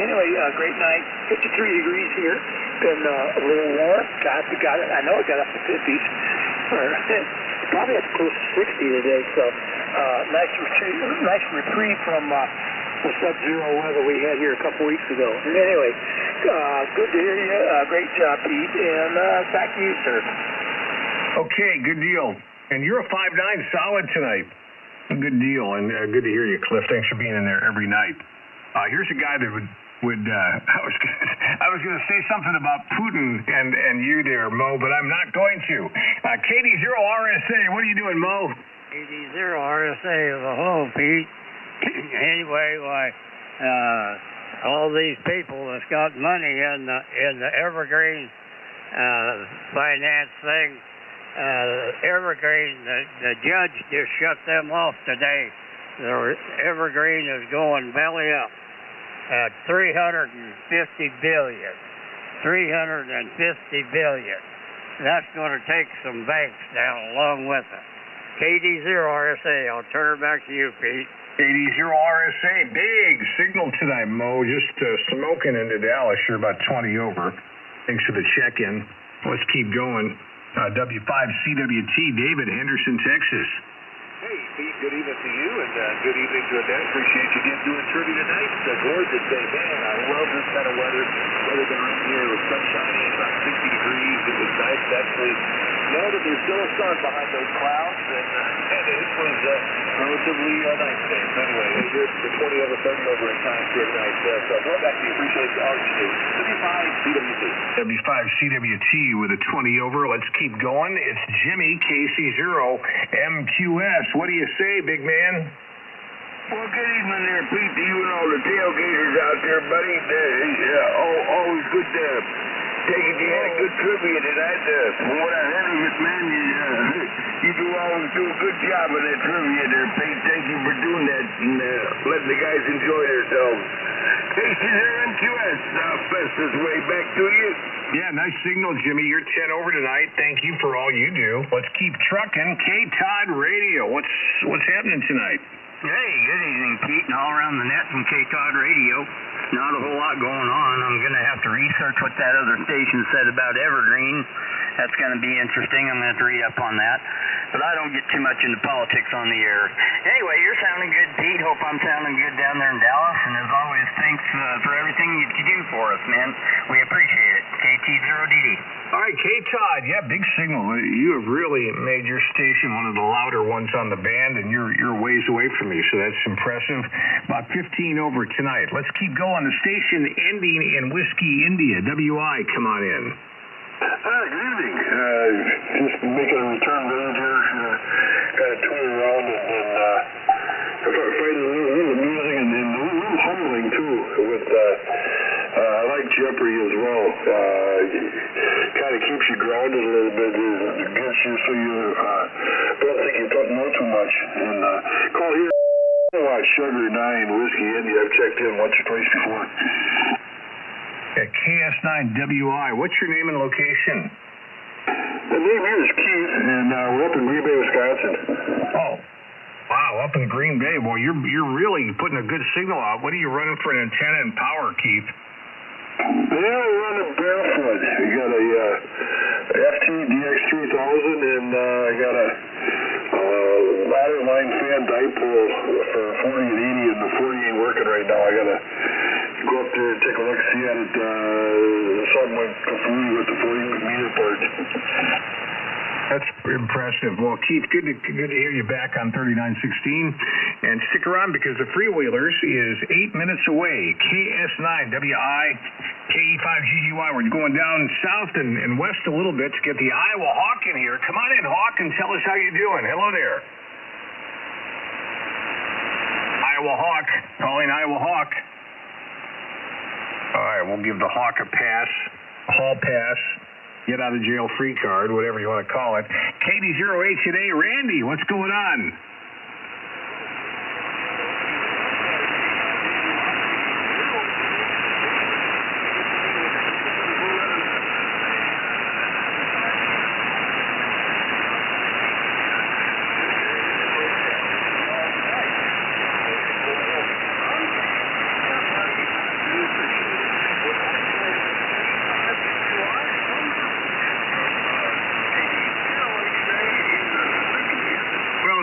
anyway, great night. 53 degrees here. Been a little warm. Got it. I know it got up to 50s. Probably up close to 60 today. So nice reprieve from the sub-zero weather we had here a couple weeks ago. Anyway, good to hear you. Great job, Pete. And back to you, sir. Okay, good deal. And you're a 5'9" solid tonight. Good deal, and good to hear you, Cliff. Thanks for being in there every night. Here's a guy that would I was going to say something about Putin and you there, Mo, but I'm not going to. KD0RSA, what are you doing, Mo? KD0RSA, hello, Pete. Anyway, all these people that's got money in the Evergreen finance thing, Evergreen, the judge just shut them off today. The Evergreen is going belly up at $350 billion. $350 billion. That's going to take some banks down along with it. KD0RSA, I'll turn it back to you, Pete. KD0RSA, big signal tonight, Mo. Just smoking into Dallas. You're about 20 over. Thanks for the check-in. Let's keep going. W5CWT, David, Henderson, Texas. Hey, Pete, good evening to you, and good evening to Annette. Appreciate you again doing trivia tonight. Gord did say, man, I love this kind of weather. Weather down here, it was sunshiny, about 60 degrees. It was nice to actually know that there's still a sun behind those clouds, and it was relatively nice today. So anyway, here's the 20 over 30 over at times here tonight. So going back to you, appreciate all that you do. W5CWT. W5CWT with a 20 over. Let's keep going. It's Jimmy, KC0MQS. What do you say, big man? Well, good evening there, Pete, to you and all the tailgaters out there, buddy. Always good to take it. You had a good trivia tonight. From what I heard of it, man, you always do a good job of that trivia there, Pete. Thank you for doing that and letting the guys enjoy themselves. KC0MQS, fastest way back to you. Yeah, nice signal, Jimmy. You're 10 over tonight. Thank you for all you do. Let's keep trucking. K-Todd Radio. What's happening tonight? Hey, good evening, Pete, and all around the net from K-Todd Radio. Not a whole lot going on. I'm going to have to research what that other station said about Evergreen. That's going to be interesting. I'm going to have to read up on that. But I don't get too much into politics on the air. Anyway, you're sounding good, Pete. Hope I'm sounding good down there in Dallas. And as always, thanks for everything you do for us, man. We appreciate it. KT0DD. All right, K-Todd. Yeah, big signal. You have really made your station one of the louder ones on the band, and you're ways away from me, so that's impressive. About 15 over tonight. Let's keep going. The station ending in Whiskey, India. WI, come on in. Good evening. Just making a return visit here, kind of touring around and finding a little amusing and a little humbling too. With I like Jeopardy as well. Kind of keeps you grounded a little bit. It gets you so you don't think you don't know too much. And call here. Watch Sugar 9 Whiskey India. I've checked in once or twice before. At KS9WI, what's your name and location? The name here is Keith, and we're up in Green Bay, Wisconsin. Oh, wow, up in Green Bay. Boy, you're really putting a good signal out. What are you running for an antenna and power, Keith? Yeah, we're running barefoot. We got a FT DX3000, and I got a ladder line fan dipole for 40 and 80, and the 40 ain't working right now. I got to go up there and take a look, see at it. Something went kafooey with the 40 meter part. That's impressive. Well, Keith, good to hear you back on 3916. And stick around because the Freewheelers is 8 minutes away. KS9WI, KE5GGY. We're going down south and west a little bit to get the Iowa Hawk in here. Come on in, Hawk, and tell us how you're doing. Hello there. Iowa Hawk. Calling Iowa Hawk. All right, we'll give the Hawk a pass, a hall pass, get out of jail free card, whatever you want to call it. KD08 today, Randy, what's going on?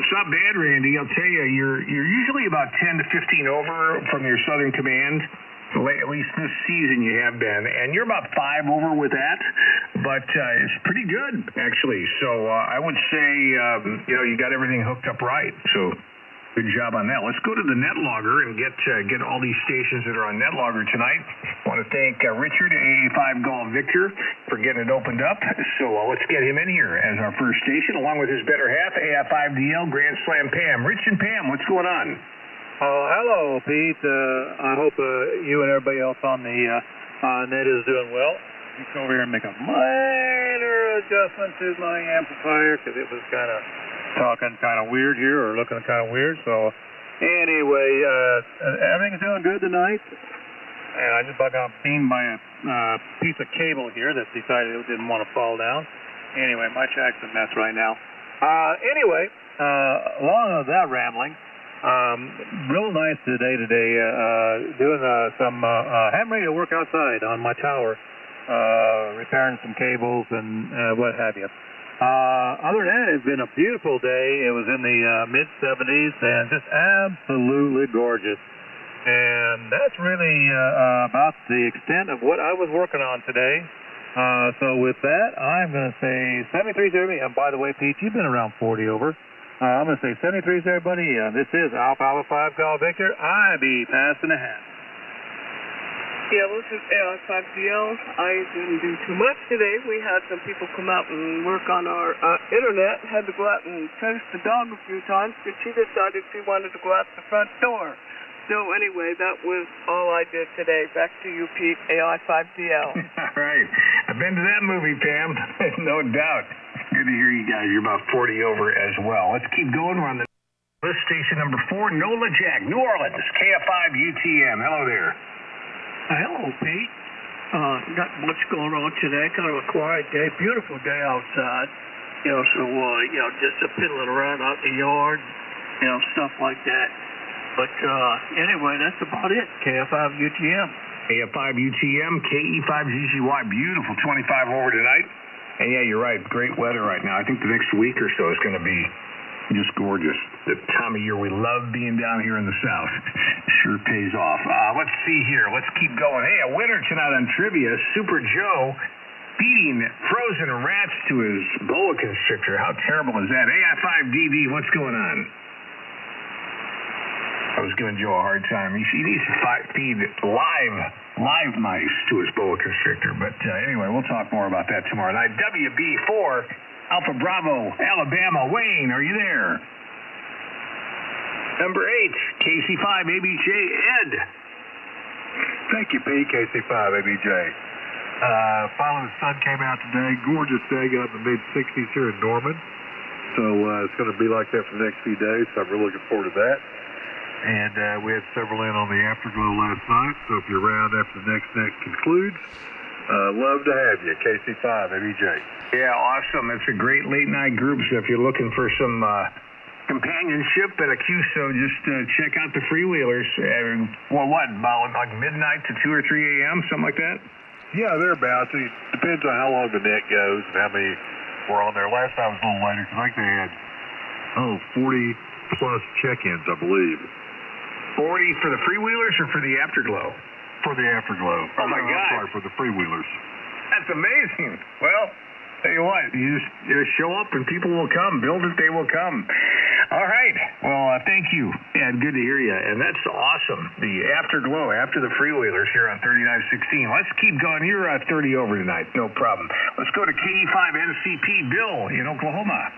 Not bad, Randy. I'll tell you, you're usually about 10 to 15 over from your Southern Command. At least this season you have been, and you're about 5 over with that, but it's pretty good actually. So I would say you got everything hooked up right. So good job on that. Let's go to the NetLogger and get all these stations that are on NetLogger tonight. I want to thank Richard, AA5 Golf Victor, for getting it opened up. So let's get him in here as our first station, along with his better half, AA5DL Grand Slam Pam. Rich and Pam, what's going on? Oh, hello, Pete. I hope you and everybody else on the net is doing well. Let's go over here and make a minor adjustment to my amplifier because it was kind of talking kind of weird here or looking kind of weird. So anyway, everything's doing good tonight. And I just got beamed by a piece of cable here that decided it didn't want to fall down. Anyway, my shack's a mess right now. Anyway, along with that rambling, real nice today, doing some ham radio work outside on my tower, repairing some cables and what have you. Other than that, it's been a beautiful day. It was in the mid-70s and just absolutely gorgeous. And that's really about the extent of what I was working on today. So with that, I'm going to say 73-30. And by the way, Pete, you've been around 40 over. I'm going to say 73, everybody. This is Alpha Alpha 5 Golf Victor. I be passing the hat. Yeah, this is AI5DL. I didn't do too much today. We had some people come out and work on our internet. Had to go out and chase the dog a few times because she decided she wanted to go out the front door. So anyway, that was all I did today. Back to you, Pete, AI5DL. All right. I've been to that movie, Pam. No doubt. Good to hear you guys. You're about 40 over as well. Let's keep going. We're on the list. Station number 4, NOLA Jack, New Orleans, KF5 UTM. Hello there. Hello, Pete. Not much going on today. Kind of a quiet day. Beautiful day outside. So, just a piddling around out in the yard, stuff like that. But, anyway, that's about it. KF5 UTM. KF5 UTM, KE5GGY. Beautiful 25 over tonight. And, yeah, you're right. Great weather right now. I think the next week or so is going to be just gorgeous. The time of year we love being down here in the South. Sure pays off. Let's see here. Let's keep going. Hey, a winner tonight on trivia. Super Joe beating frozen rats to his boa constrictor. How terrible is that? AI5DD, what's going on? I was giving Joe a hard time. He needs to feed live mice to his boa constrictor. But anyway, we'll talk more about that tomorrow night. WB4, Alpha Bravo, Alabama. Wayne, are you there? Number 8, KC5, ABJ, Ed. Thank you, Pete, KC5, ABJ. Finally, the sun came out today. Gorgeous day. Got in the mid-60s here in Norman. So it's going to be like that for the next few days. So I'm really looking forward to that. And we had several in on the afterglow last night. So if you're around after the next net concludes, love to have you, KC5, ABJ. Yeah, awesome. It's a great late-night group. So if you're looking for some companionship at a QSO, just check out the freewheelers. About like midnight to 2 or 3 a.m., something like that? Yeah, thereabouts. It depends on how long the net goes and how many were on there. Last time was a little later because I think they had, 40-plus check-ins, I believe. 40 for the freewheelers or for the afterglow? For the afterglow. Oh, my God. I'm sorry, for the freewheelers. That's amazing. Well, tell you what, you just show up and people will come. Build it, they will come. All right. Well, thank you, and good to hear you. And that's awesome. The afterglow after the freewheelers here on 3916. Let's keep going. You're 30 over tonight. No problem. Let's go to KE5NCP. Bill in Oklahoma.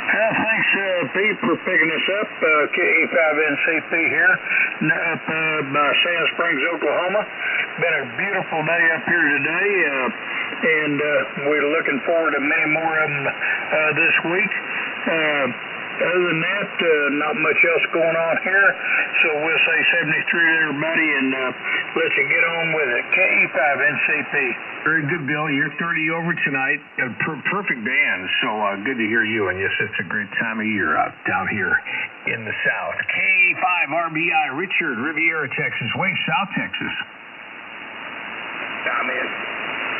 Thanks, Pete, for picking us up. KE5NCP here, up by Sand Springs, Oklahoma. Been a beautiful day up here today, and we're looking forward to many more of them this week. Other than that, not much else going on here, so we'll say 73 to everybody and let you get on with it. KE5NCP. Very good, Bill. You're 30 over tonight. A perfect band, so good to hear you. And yes, it's a great time of year out down here in the South. K5RBI, Richard, Riviera, Texas. Way South Texas. I'm in.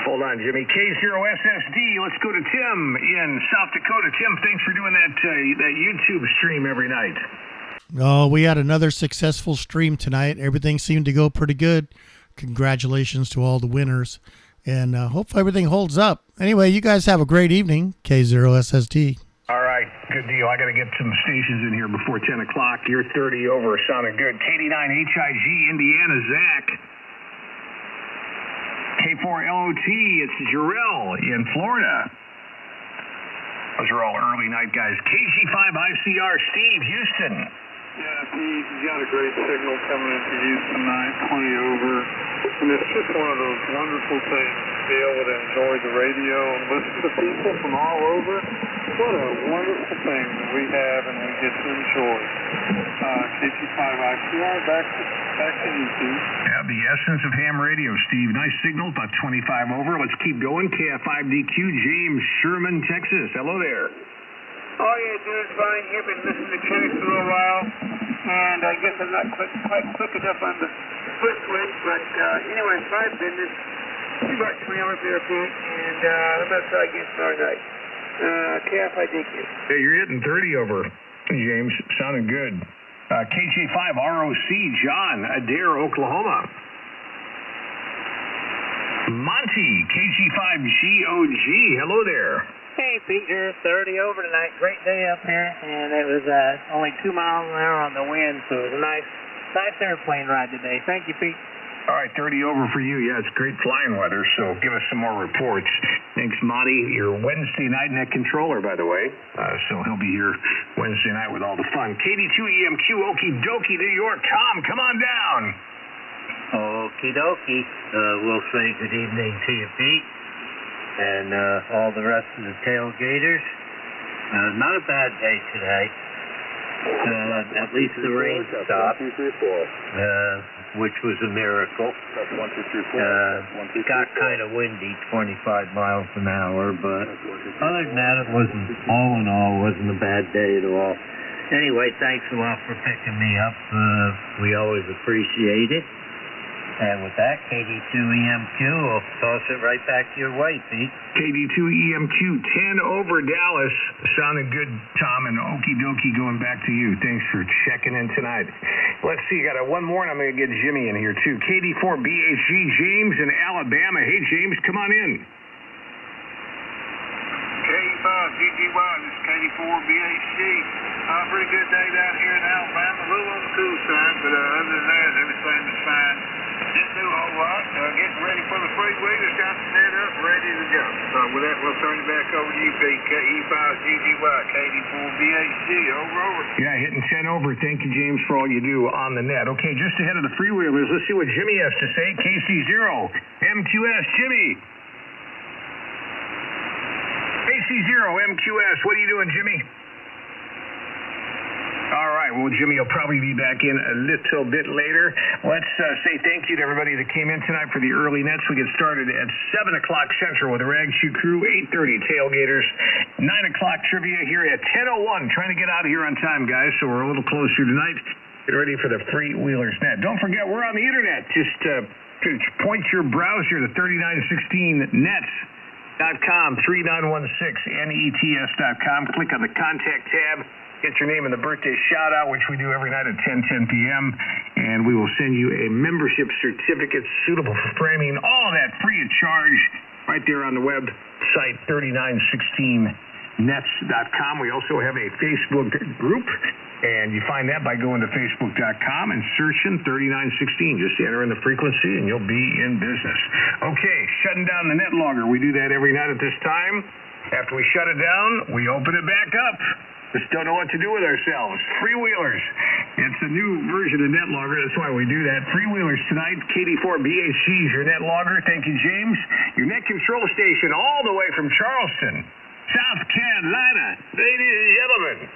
Hold on, Jimmy. K0SSD. Let's go to Tim in South Dakota. Tim, thanks for doing that YouTube stream every night. Oh, we had another successful stream tonight. Everything seemed to go pretty good. Congratulations to all the winners. And hopefully everything holds up. Anyway, you guys have a great evening. K0SSD. All right. Good deal. I got to get some stations in here before 10 o'clock. You're 30 over. Sounding good. KD9HIG, Indiana, Zach. K4LOT, it's Jarrell in Florida. Those are all early night guys. KG5ICR, Steve, Houston. Yeah, Pete, you got a great signal coming into Houston tonight, 20 over. And it's just one of those wonderful things to be able to enjoy the radio and listen to people from all over. What a wonderful thing that we have and we get to enjoy. KG5ICR, back to you, Steve. Yeah, the essence of ham radio, Steve. Nice signal, about 25 over. Let's keep going. KF5DQ, James, Sherman, Texas. Hello there. Oh, yeah, doing fine here. Been listening to Kenny for a little while, and I guess I'm not quite quick enough on the foot switch, but anyway, 5 business. about 20 hours there, Pete, and I'm going to try again tomorrow night. Calf, I dig you. Yeah, you're hitting 30 over, James. Sounding good. KJ5 ROC, John, Adair, Oklahoma. Monty, KG5GOG, hello there. Hey, Peter, 30 over tonight. Great day up here, and it was only 2 miles an hour on the wind, so it was a nice airplane ride today. Thank you, Pete. All right, 30 over for you. Yeah, it's great flying weather, so give us some more reports. Thanks, Monty. Your Wednesday night net controller, by the way. So he'll be here Wednesday night with all the fun. KD2EMQ, okie dokie, New York. Tom, come on down. Okie dokie. We'll say good evening to you, Pete, and all the rest of the tailgaters. Not a bad day today. At least the rain stopped, which was a miracle. It got kind of windy, 25 miles an hour, but other than that, it wasn't, all in all, wasn't a bad day at all. Anyway, thanks a lot for picking me up. We always appreciate it. And with that, KD2EMQ, we'll toss it right back your way, Pete. KD2EMQ, 10 over Dallas. Sounding good, Tom, and okie dokie going back to you. Thanks for checking in tonight. Let's see, got one more, and I'm going to get Jimmy in here, too. KD4BHG, James in Alabama. Hey, James, come on in. KD5GGY, this is KD4BHG. Pretty good day down here in Alabama. A little on the cool side, but other than that, everything was fine. Didn't do a whole lot. Getting ready for the freeway. Just got the net up, ready to go. So with that, we'll turn it back over to you, Pete. KE5GGY, KD4BHG. Over. Yeah, hitting 10 over. Thank you, James, for all you do on the net. Okay, just ahead of the freewheelers, let's see what Jimmy has to say. KC0, MQS, Jimmy. KC0, MQS, what are you doing, Jimmy? All right, well, Jimmy will probably be back in a little bit later. Let's say thank you to everybody that came in tonight for the early nets. We get started at 7 o'clock Central with the Rag Shoe Crew, 8:30 Tailgaters, 9 o'clock Trivia here at 10:01. Trying to get out of here on time, guys, so we're a little closer tonight. Get ready for the Freewheelers Net. Don't forget, we're on the Internet. Just point your browser to 3916nets.com, 3916nets.com. Click on the Contact tab. Get your name and the birthday shout-out, which we do every night at 10 p.m., and we will send you a membership certificate suitable for framing. All of that free of charge right there on the website, 3916nets.com. We also have a Facebook group, and you find that by going to facebook.com and searching 3916. Just enter in the frequency, and you'll be in business. Okay, shutting down the net logger. We do that every night at this time. After we shut it down, we open it back up. Just don't know what to do with ourselves. Freewheelers. It's a new version of net logger. That's why we do that. Freewheelers tonight. KD4BHG is your net logger. Thank you, James. Your net control station all the way from Charleston, South Carolina. Ladies and gentlemen,